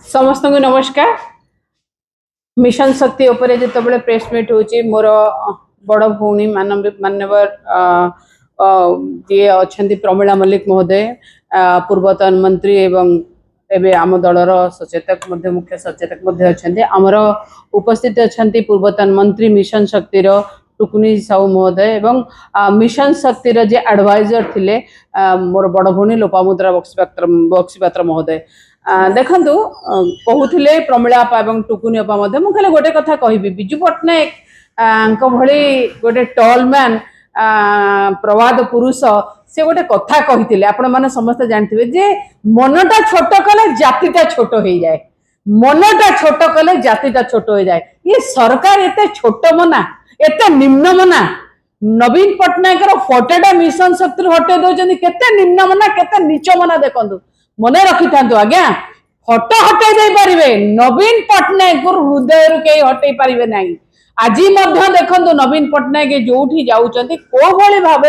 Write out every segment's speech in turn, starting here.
समस्त को नमस्कार। मिशन शक्ति उपरे जितेबाला प्रेस मीट होची मोर बड़ भौणी मानवर जी अच्छा प्रमिला मल्लिक महोदय पूर्वतन मंत्री एवं एवं आम दलर सचेतक मुख्य सचेतक अच्छा आमर उपस्थित अच्छा पूर्वतन मंत्री मिशन शक्ति टुकुनी साहू महोदय एवं मिशन शक्ति जे एडवाइजर थिले मोर बड़ भौणी लोपामुद्रा बक्सीपात्र महोदय देखु कहते प्रमिला टुकुनी अपा मुझे गोटे कथा कहि विजु पट्टनायक भली गोटे टॉल मैन प्रवाद पुरुष से गोटे कथा कही आपण मैंने समस्त जानते जे मनटा छोट कले जातिटा छोट हो जाए मनटा छोट कले जातिटा छोट हो जाए। ये सरकार एते छोट मना एते निम्न मना नवीन पट्टनायक फटेटा मिशन शक्ति हटे दौरान केते निम्न मना केते नीच मना देखु मने रखि था आज्ञा फटो हटे दे पारे नवीन पट्टनायक हृदय कई हटे पारे ना। आज देखो नवीन पट्टनायक जो जाऊँच को भाव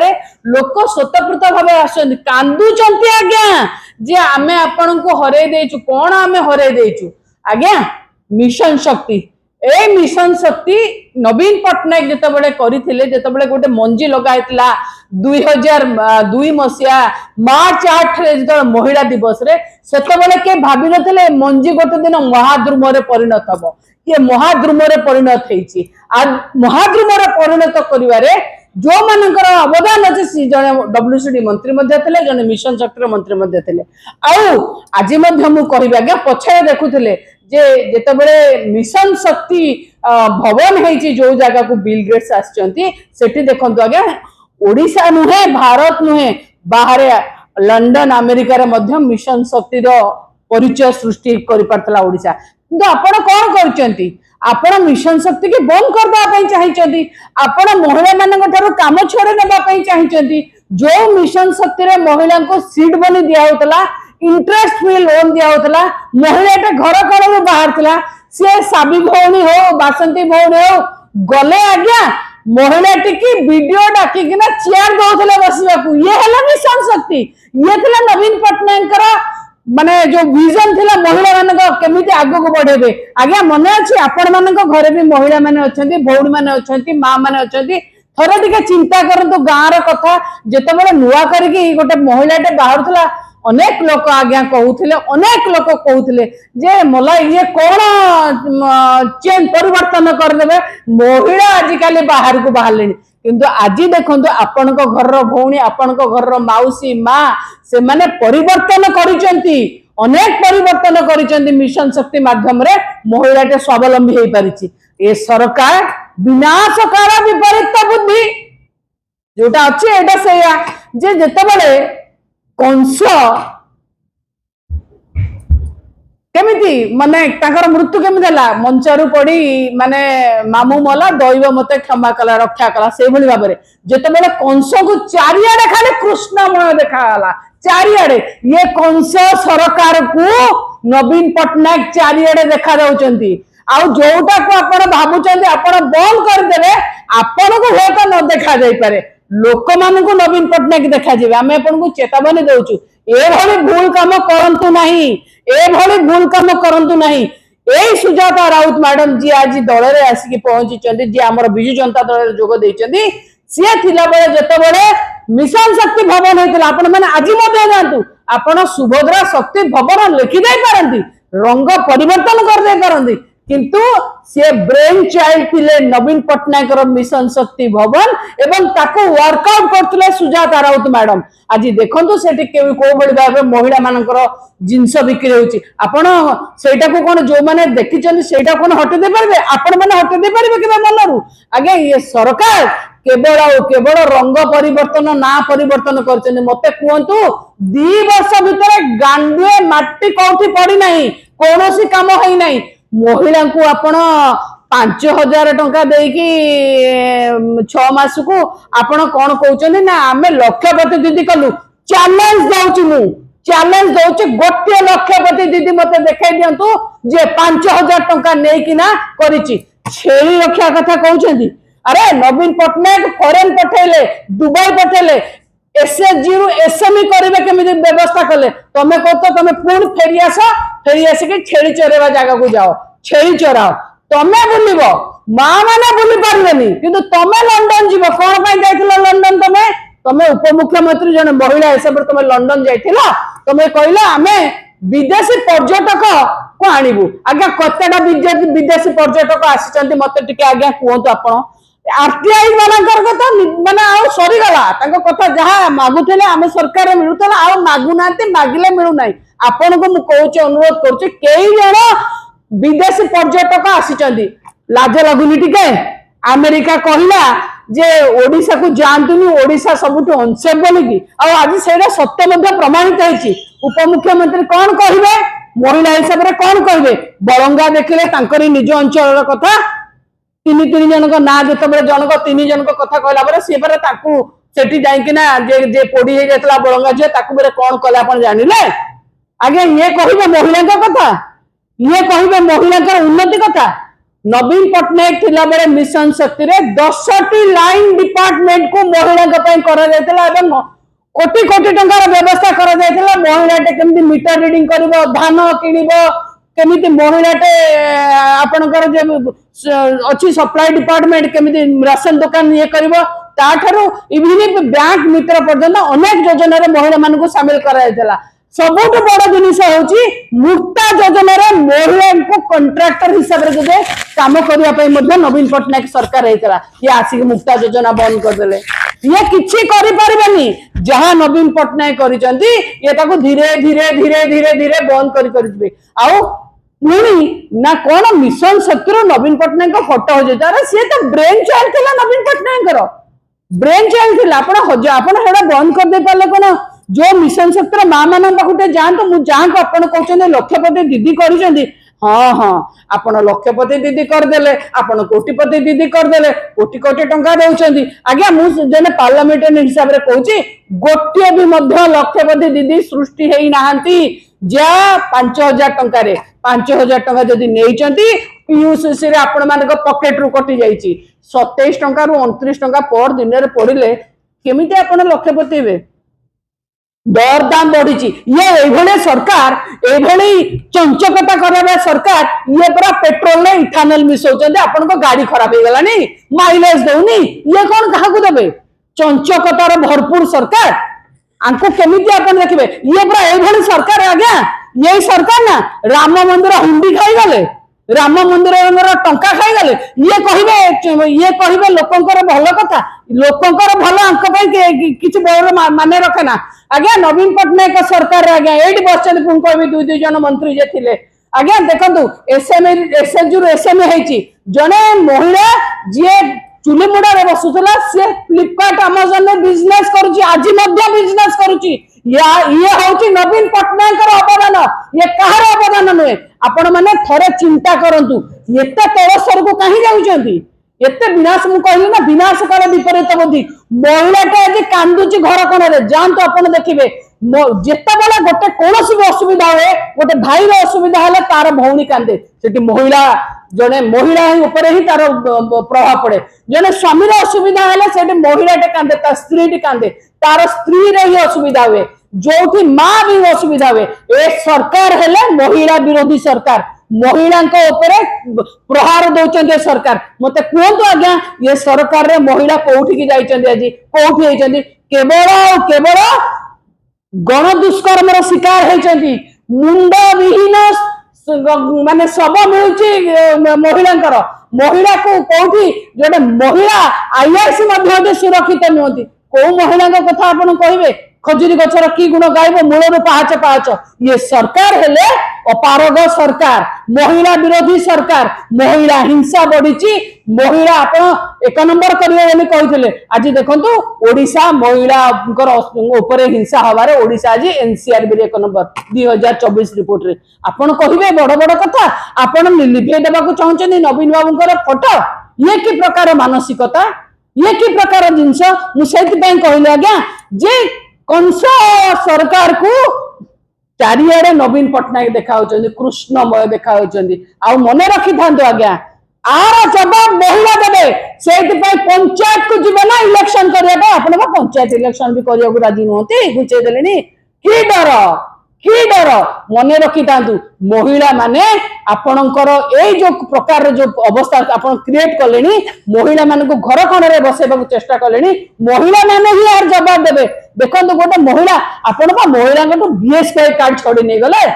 लोक स्वतःप्रत भाव आसुच्च कांदुंट आज्ञा जे आमे आपण को हरे देचु कौन आमे हरे देचु आज्ञा मिशन शक्ति ए मिशन शक्ति नवीन पट्टनायक जितेबाला करथिले जितेबाला गोटे मंजी लगाइतला 2002 मसिया मार्च 8 रे जो महिला दिवस रे सेतेबाला के भाबी नथिले मंजी गोटे दिन महाद्रुम रे परिणत हबो ये महाद्रुम रे परिणत हेछि आ महाद्रुम रे परिणत करिवारे जो मानकर अवदान अच्छे जने डब्ल्यूसीडी मंत्री मध्ये थिले जने मिशन शक्ति मंत्री मध्ये थिले आउ आज मध्ये मु कहबे आज्ञा पछरे देखुथिले जे जेतेबेले मिशन शक्ति भवन है जो जगह को बिल गेट्स आछंती सेठी देखंतु आज्ञा ओडिशा नुहे भारत नुहे बाहर लंडन अमेरिका रे मध्य मिशन शक्ति रो परिचय सृष्टि करि परतला ओडिशा किंतु आपण कोन करचंती आपण मिशन शक्ति के बंद कर दवा पई चाहिचंती आपण महिला मानक थारो काम छोड़े नेबा पई चाहिचंती जो मिशन शक्ति रे महिला को सीट बनी दिया होतला इंटरेस्ट फ्री लोन दिया होतला महिलाटा घर कड़ू बाहर थिला से साबी भौणी हो बासंती भौणी हो गले आज्ञा महिला टी वीडियो डाकिना चेयर दौले बसवाक ये है मिशन शक्ति ये थिला नवीन पट्टनायक माने जो विजन थिला महिला मानक केमिति आगो को बढ़ेबे आज्ञा मने अछि आपण मानक घरे भी महिला माने अछंती भौणी माने अछंती मां माने अछंती थरे टिके चिंता करंतु गाँ र कथा जेतेबेले नुआ करके गोटे महिलाटे बाहर थिला अनेक लोक आज्ञा कहूथिले अनेक लोक कहूथिले जे मला ये कौन चेंज परिवर्तन करदेबे महिला आजिकल बाहर को बाहरले किंतु आज देखंतु आपण को घर रो भौणी आपण को घर रो माउसी मां से माने परिवर्तन करिसेंती अनेक परिवर्तन करिसेंती मिशन शक्ति माध्यम रे महिलाटे स्वावलंबी हेई परिछि। ए सरकार विनाशकार विपरीत बुद्धि जोटा अछि एटा सेया जे जेतेबेले कंस केमिति माने ताकर मृत्यु केमिति हला मंचरु पड़ी माने मामू मला दैव मते क्षमा कला रक्षा कला से भली भाबरे जेतेबेले कंस को चारियाडे खाली कृष्णमय देखाला चारियाडे ये कंस सरकार को नवीन पट्टनायक चारियाडे देखा जाउचंती आ जोटा को आपण भाबुचंती आपण बंद कर देबे आपण को होता न देखा जाई पारे लोक मान को नवीन पट्टनायक देखा जाए आम आपको चेतावनी दौचु ए भूल काम करंतु नहीं ए भूल काम करंतु नहीं। ए सुजाता राउत मैडम जी आज दल रे आसिक पहुंची जी आम विजु जनता दल जोग देइचंदी सी थिला बेले जेतेबेले मिशन शक्ति भवन होइतला आपण माने आज मते जानतु आपण सुभद्रा शक्ति भवन लिखि दे पारंती रंग परिवर्तन कर दे पारंती किंतु से ब्रेन चाइल्ड थिले नवीन पट्टनायक मिशन शक्ति भवन एवं ताको वर्कआउट करथिले सुजाता राउत मैडम आज देखंतु सेठी को बड़ी भाबे महिला मानकर जिंस बिक्री होची आपण सेटा को कोन जो माने देखिचन सेटा कोन हटे दे परबे आपण माने हटे दे परबे केबे मनरु आगे ये सरकार केवल रंग परिवर्तन ना परिवर्तन करछन मते कहंतु 2 वर्ष भीतर गांडुए माटी कोठी पड़ी नाही कोनोसी काम होई नाही महिला को आपण 5000 टंका देकी 6 मास को आपण कौन कहते ना आम लक्षपति दीदी कलु चैलेंज दौचु मु चैलेंज दौचे गोटे लक्षपति दीदी मत देखा दिंतु जे 5000 टंका नहीं करिछि छेली रक्षा कथा कहते अरे नवीन पट्टनायक फॉरेन पठेले दुबई पठेले एसएचजी रु एसएमई करेंगे केमी व्यवस्था कले तमें कहते तुम पुणी फेरी आस फेरी आसिक छेली चरेवा जगह को जाओ छेली चराओ तमे बुलिब माँ माने बुली पारबेनी किंतु तमे लंडन जीव कौन पाई जाइथिलो लंडन तमे तमे उपमुख्यमंत्री जन महिला हिसाब से तमे लंडन जाइथिलो तमे कहला आमे विदेशी पर्यटक को आणिबु आज्ञा कतेटा विदेशी पर्यटक आसी मत टिके आज्ञा कहतु आपण आरटीआई मानकर कथा माने आ सरी गला तांको कथा जहा मागुथले आमे सरकार मिलुतला आ मागु नाते मागिले मिलु नाही आपण को मु कहूची अनुरोध करूची केई जण विदेशी पर्यटक आसी लाज लगुनी टिके अमेरिका कहला जे ओडिसा को जानतुनी ओडिसा सबुठ अनसेफ बोली कि आज सेटा सत्य मध्य प्रमाणित है उपमुख्यमंत्री कौन कहिबे महिला हिसाब रे कौन कहिबे बरंगा देखिले तांकरी निज अंचल कथा तीन तीन जन ना जिते जनक तीन जन कथा कहला पर सी पर सेठी जाइकिना जे पोड़ी हो जाता बलंगा झील ताकू कौन कले आप जानिले आगे ये कहिबे महिला कथा ये कहिबे महिला उन्नति कथा नवीन पट्टनायक थिला बेले मिशन शक्ति रे 10टी लाइन डिपार्टमेंट को महिला करा जायतला एवं कोटी कोटी टंकार व्यवस्था करा जायतला महिलाटे केमती मीटर रीडिंग करिवो धान किनिवो केमिति महिलाटे आपनकर जे अछि सप्लाई डिपार्टमेंट केमिति राशन दुकान ये करिवो ताठारु इवन बैंक मित्र पर्यंत अनेक योजना रे महिला मानकु शामिल करा जायतला सबुठ बड़ जिनिस होची मुक्ता योजना रे महिला को कॉन्ट्रैक्टर हिसाब रे जे काम करिया पई मध्ये नवीन पट्टनायक सरकार हेतला ये आसिक मुक्ता योजना बंद कर देले ये किछि करि परिबेनी जहां नवीन पट्टनायक करिसंती ये ताको धीरे धीरे धीरे धीरे धीरे बंद करिबे आउ पुणी ना कौन मिशन शक्ति नवीन पट्टनायक फोटो हो जाता अरे सी तो ब्रेन चाइल्ड थिला नवीन पट्टनायक ब्रेन चाइल्ड थिला आपण हेडा बंद कर दे पाले कोन जो मिशन शक्ति माँ मान पाखे जातु मुझे जहाँ को आप कहते लक्षपति दीदी कर हाँ हाँ आपण लक्षपति दीदी करदे आपण कोटिपति दीदी करदे कोटी कोटी टंका दौरान आज्ञा मुझे पार्लियामेंट हिसाब से कहूँ गोटे भी लक्षपति दीदी सृष्टि है ना जा 5000 टंकार 5000 टंका जदि नहीं पीयूसी आपण मान पकेट रू कटि जाइए 27 टंका 29 टंका पर दिन में पड़े केमी आप लक्षपति हे दर दाम बढ़ी ये सरकार ये चंचकता कर सरकार ये पूरा पेट्रोल ने इथानल मिसौन आपण गाड़ी खराब हो गला माइलेज दौनी ये कौन क्या देवे चंचकतार भरपूर सरकार आंको केमिति आपण देखिबे ये पूरा ये सरकार आज्ञा ये सरकार ना राम मंदिर हुंडी खाई गले राम मंदिर टंका खाई गले ये कहिबे लोकंकर भल कथा लोकंकर भल आंक किछि बड़ माने रखे ना आज्ञा नवीन पट्टनायक सरकार आज्ञा एडी बसचंद पुन कहबी दुई दुई जन मंत्री जे थिले आज्ञा देखंतु एसएलजी एसएमए हेची जने महिला जे चुली मुड़ा रे बसुतला से फ्लिपकार्ट अमेजन में बिजनेस करूची आज मध्य बिजनेस करूची ये होची नवीन पट्टनायक अवदान ये कहार अवदान नुहे आपण माने थरे चिंता करंतु एते तळ स्तर को कहीं जाउचंती एते विनाश मु कहली ना विनाश काल विपरीत बुद्धि महिलाटा आज कांदुची घर कोणरे जानतो आपण देखिबे जेते बेला गोटे कोनोसी भी असुविधा होए गोटे भाईर असुविधा हले तार भौणी कांदे सेठी महिला जने महिला ऊपर ही तार प्रभाव पड़े जने स्वामीर असुविधा हले सेठी महिलाटे कांदे ता स्त्रीटी कांदे तार स्त्री रे ही असुविधा हुए जो माँ भी असुविधा हुए ए सरकार हेले महिला विरोधी सरकार महिला प्रहार दौरान सरकार मत कहतु आज्ञा ये सरकार रे महिला कौटी आज कौटी केवल केवल गण दुष्कर्म शिकार होती मुंड विहीन माने सब मिलूची महिला को कौटी जोटे महिला आईआईसी सुरक्षित नुहति कौ महिला कथा आपन कहे खजुरी गचर की गुण गायब मूलर पाहाच पाहाच ये सरकार हेले अपारग सरकार महिला विरोधी सरकार महिला हिंसा बढ़ी महिला आप एक नंबर करें आज देखो ओडिशा महिला हिंसा हबारे ओडिशा आज एनसीआर भी एक नंबर 2024 रिपोर्ट रे आपन कहिबे बड़ बड़ कथा आपन लिभे देबा को चाहछन नवीन बाबूंकर फोटो ये कि प्रकार मानसिकता ये कि प्रकार जिनस मुझे कहली आज्ञा जे कंस सरकार को चारिआडे नवीन पट्टनायक देखा कृष्णमय देखा मन रखी था आज्ञा आर जवाब महिला देवे से पंचायत को जीवे ना इलेक्शन करने आप पंचायत इलेक्शन भी करने राजी नुहति घुचे देले कि डर कि डर मन रखी था महिला माने आपणकर ए जो प्रकार जो अवस्था आपण क्रिएट कले महिला मान को घर खंडे बसैबा चेष्टा कले महिला माने ही यार जवाब देबे देखो गोटे महिला आपण महिला बीएसके कार्ड छड़ी नहीं गले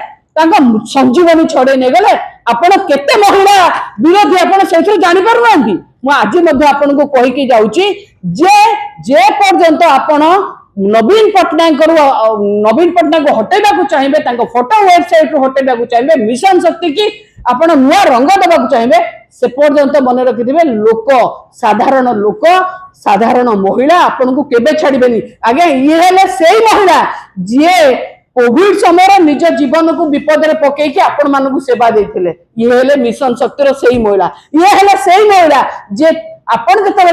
संजीवनी छड़े नहीं गले आपण केते महिला विरोधी आपण से जानी पार मु आज आपण को कहीकि जाऊँगी जे पर्यंत आपण नवीन पट्टनायक को हटेबा चाहिए फोटो वेबसाइट रू हटेबा चाहिए मिशन शक्ति की आपण नुआ रंग देवा चाहिए से पर्यंत मन रखिथे लोक साधारण महिला आपन को केबे छाड़बेनी आगे ये हेले सेही महिला जे कोविड समय निज जीवन को विपद में पकईकि आपण मान को सेवा देथिले ये हेले मिशन शक्तिर सेही महिला ये हेले सेही महिला जे आपण जते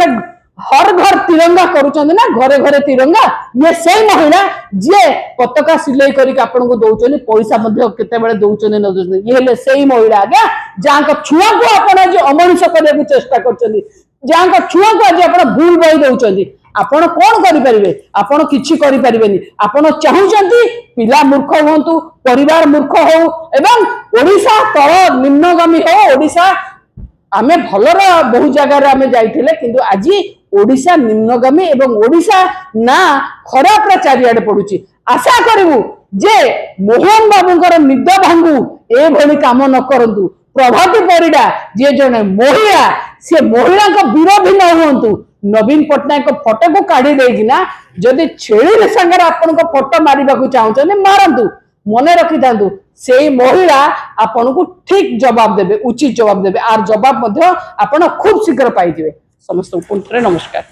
हर घर तिरंगा करुचंदी ना घरे घरे तिरंगा ये सही महिला जे पताका सिलाई करी आपन को दउचनी पैसा मध्ये केते बेले दउचनी न दउचनी ये हेले सही महिला आज्ञा जांका छुआ को आपन जे अमनुष्य करे को चेष्टा करचंदी जांका छुआ को आज आपन भूल बई दउचंदी आपण कोन करि परिबे आपण किछि करि परिबेनी आपण चाहुचंती पिला मूर्ख होंतु परिवार मूर्ख हो एवं ओडिसा तळ निम्नगामी हो ओडिसा आमे भलर बहु जगार आमे जाइथिले किंतु आज ओडिशा निम्नगामी एवं ओडिशा ना खराब चारिआडे पड़ुची आशा करू जे मोहन बाबूंकर निद भांगू ए भली काम न करंतु प्रभाती परिडा जे जने महिला से महिला को विरोधी न हुंतु नवीन पट्टनायक फोटो को काढ़ी देना जदि छेली संगे आपन को फोटो मारिबा को चाहते मारंतु मन रखी था से महिला आपन को ठीक जवाब देबे उचित जवाब देबे आर जवाब मध्य आपन खूब शीघ्र पाइबे समस्त नमस्कार।